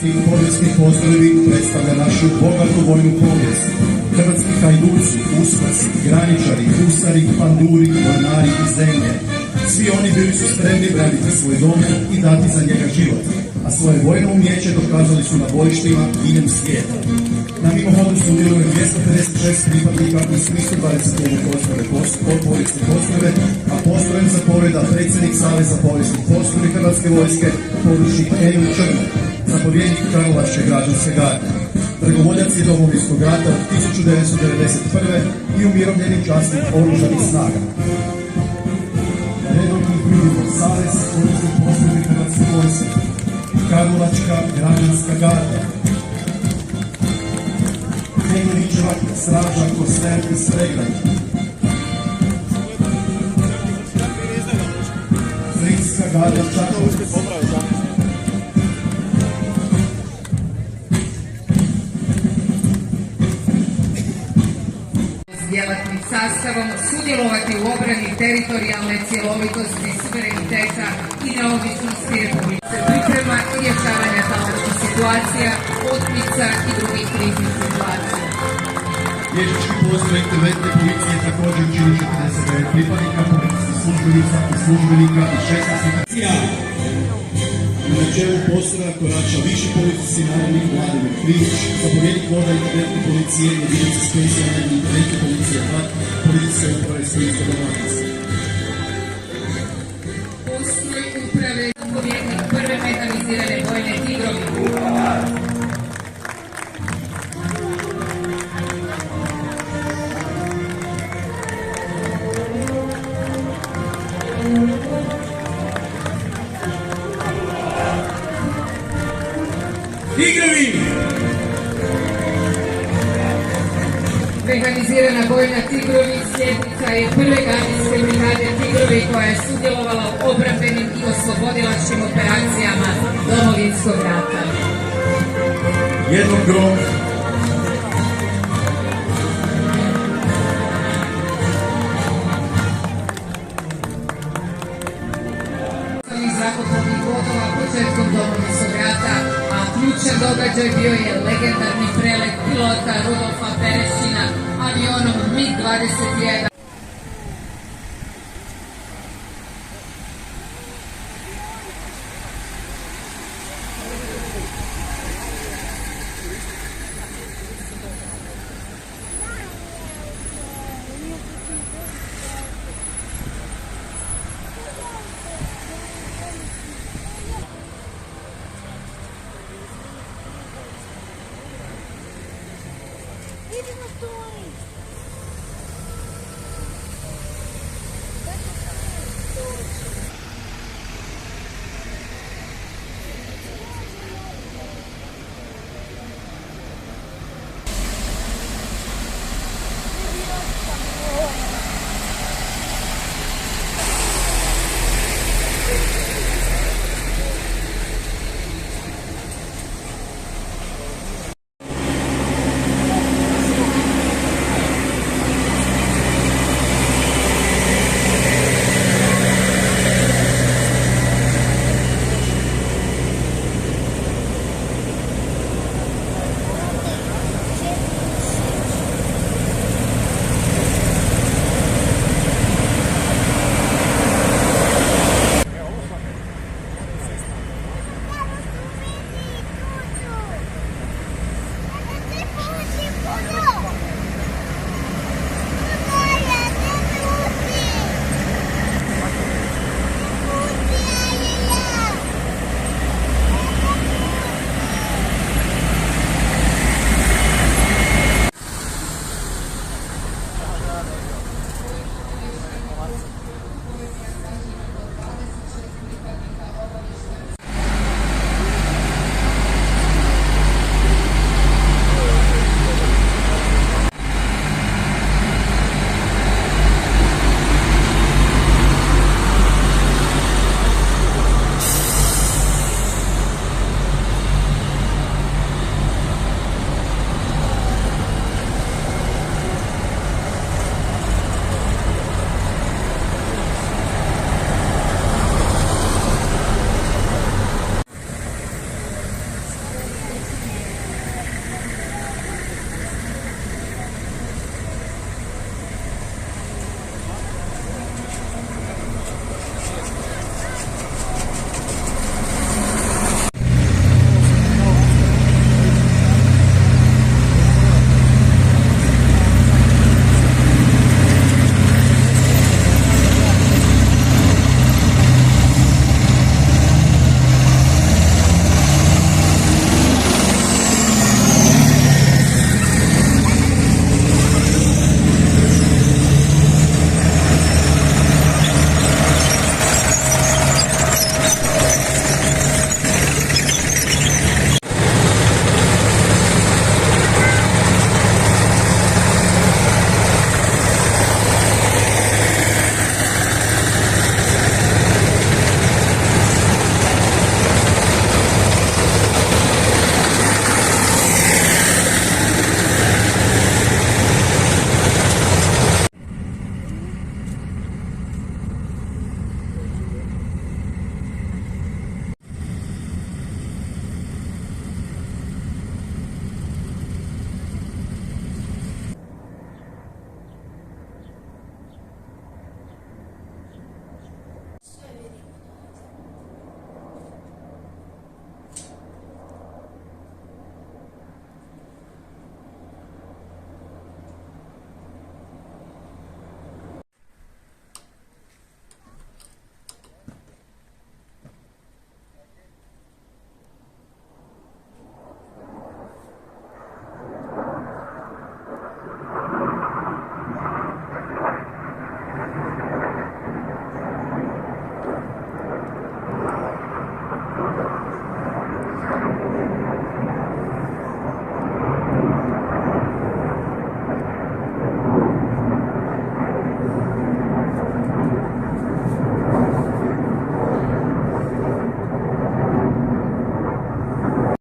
Povijesni postrojbi predstavlja našu bogatu vojnu povijest. Hrvatski hajduci, uskoci, graničari, husari, panduri, mornari i zemlje. Svi oni bili su spremni braniti svoj dom i dati za njega život, a svoje vojno umijeće dokazali su na bojištima diljem svijeta. Na mimohodu sudjeluje 256 pripadnika u smislu 21. povijesne postrojbe, a postrojen zapovjeda predsjednik Saveza povijesnih postrojbi Hrvatske vojske, poručnik Emil Črnar, zapovjednik Karlovačke građanske garde, dragovoljac je Domovinskog rata od 1991. i umirovljeni časnik oružanih snaga. Redovnik vidimo Savez povijesnih postrojbi Hrvatske vojske, Karlovačka građanska garda, Negličevac, Straža, Koster i Sregrad, Zrinska garda Čakovac, djelatnim sastavom sudjelovati u obrani teritorijalne cjelovitosti, suvereniteta i neovisnosti Republike, priprema i rješavanja talačkih situacija, otmica i drugih kriznih situacija. Liječnički postroj interventne policije također čini 49 pripadnika, policijskih službenica i službenika i 16 situacija. Na čelu postroja korača viši policijski narednik Vladimir Krivić, zapovjednik voda interventne policije, jedinice specijalne i interventne policije HAT, policijske uprave Splitsko-dalmatinske. Postroj uprave zapovjednik prve mehanizirane vojne Tigrovi. Tigrovi! Mehanizirana bojna Tigrovi sljednica je prve gardijske brigade Tigrovi koja je sudjelovala u obrambenim i oslobodilačkim operacijama Domovinskog rata. Jednom grom. Zrakoplovnih vodova početkom Domovinskog rata, a ključan događaj bio je legendarni prelet pilota Rudolfa Perešina avionom MiG-21. Even the stories.